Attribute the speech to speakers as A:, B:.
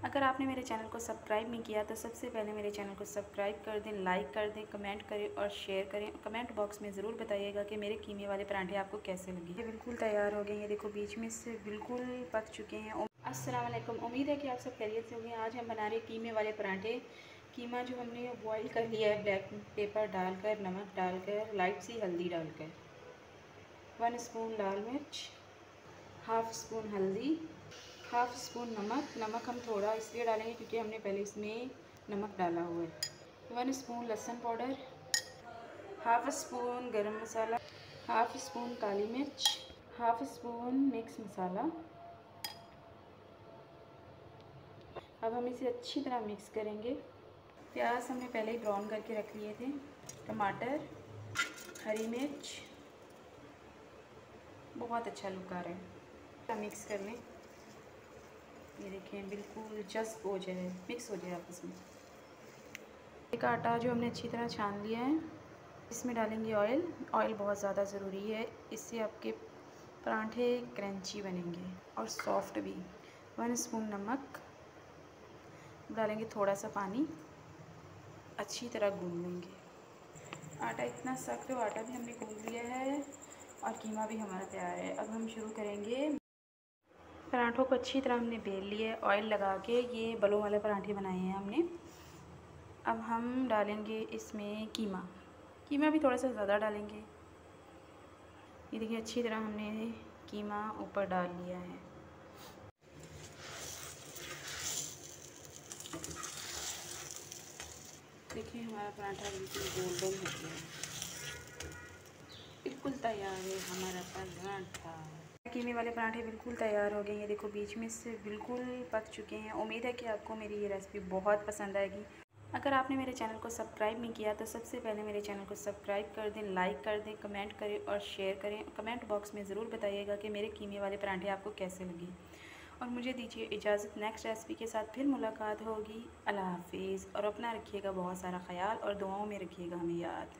A: अगर आपने मेरे चैनल को सब्सक्राइब नहीं किया तो सबसे पहले मेरे चैनल को सब्सक्राइब कर दें, लाइक कर दें, कमेंट करें और शेयर करें। कमेंट बॉक्स में ज़रूर बताइएगा कि मेरे कीमे वाले पराठे आपको कैसे लगे। ये बिल्कुल तैयार हो गए हैं, देखो बीच में से बिल्कुल पक चुके हैं। अस्सलाम वालेकुम, उम्मीद है कि आप सब खैरियत से होंगे। आज हम बना रहे कीमे वाले पराठे। कीमा जो हमने बॉईल कर लिया है ब्लैक पेपर डालकर, नमक डालकर, लाइट सी हल्दी डालकर, 1 स्पून लाल मिर्च, हाफ़ स्पून हल्दी, हाफ़ स्पून नमक। नमक हम थोड़ा इसलिए डालेंगे क्योंकि हमने पहले इसमें नमक डाला हुआ है। 1 स्पून लहसुन पाउडर, हाफ़ स्पून गरम मसाला, हाफ़ स्पून काली मिर्च, हाफ़ स्पून मिक्स मसाला। अब हम इसे अच्छी तरह मिक्स करेंगे। प्याज हमने पहले ही ब्राउन करके रख लिए थे। टमाटर, हरी मिर्च, बहुत अच्छा लुक आ रहा है। मिक्स कर लें, ये देखें बिल्कुल जस्ट हो जाए, मिक्स हो जाए आपस में। एक आटा जो हमने अच्छी तरह छान लिया है, इसमें डालेंगे ऑयल। ऑयल बहुत ज़्यादा ज़रूरी है, इससे आपके पराठे क्रंची बनेंगे और सॉफ्ट भी। 1 स्पून नमक डालेंगे, थोड़ा सा पानी, अच्छी तरह गूंद लेंगे। आटा इतना सख्त हो, आटा भी हमने गूंद लिया है और कीमा भी हमारा तैयार है। अब हम शुरू करेंगे। पराठों को अच्छी तरह हमने बेल लिया है, ऑयल लगा के ये बलों वाले पराठे बनाए हैं हमने। अब हम डालेंगे इसमें कीमा। कीमा भी थोड़ा सा ज़्यादा डालेंगे। ये देखिए अच्छी तरह हमने कीमा ऊपर डाल लिया है। देखिए हमारा पराठा बिल्कुल गोल्डन हो गया है, बिल्कुल तैयार है हमारा पराठा। कीमे वाले पराठे बिल्कुल तैयार हो गए हैं, देखो बीच में से बिल्कुल पक चुके हैं। उम्मीद है कि आपको मेरी ये रेसिपी बहुत पसंद आएगी। अगर आपने मेरे चैनल को सब्सक्राइब नहीं किया तो सबसे पहले मेरे चैनल को सब्सक्राइब कर दें, लाइक कर दें, कमेंट करें और शेयर करें। कमेंट बॉक्स में ज़रूर बताइएगा कि मेरे कीमे वाले पराठे आपको कैसे लगे। और मुझे दीजिए इजाज़त, नेक्स्ट रेसिपी के साथ फिर मुलाकात होगी। अल्लाह हाफिज़। और अपना रखिएगा बहुत सारा ख्याल और दुआओं में रखिएगा हमें याद।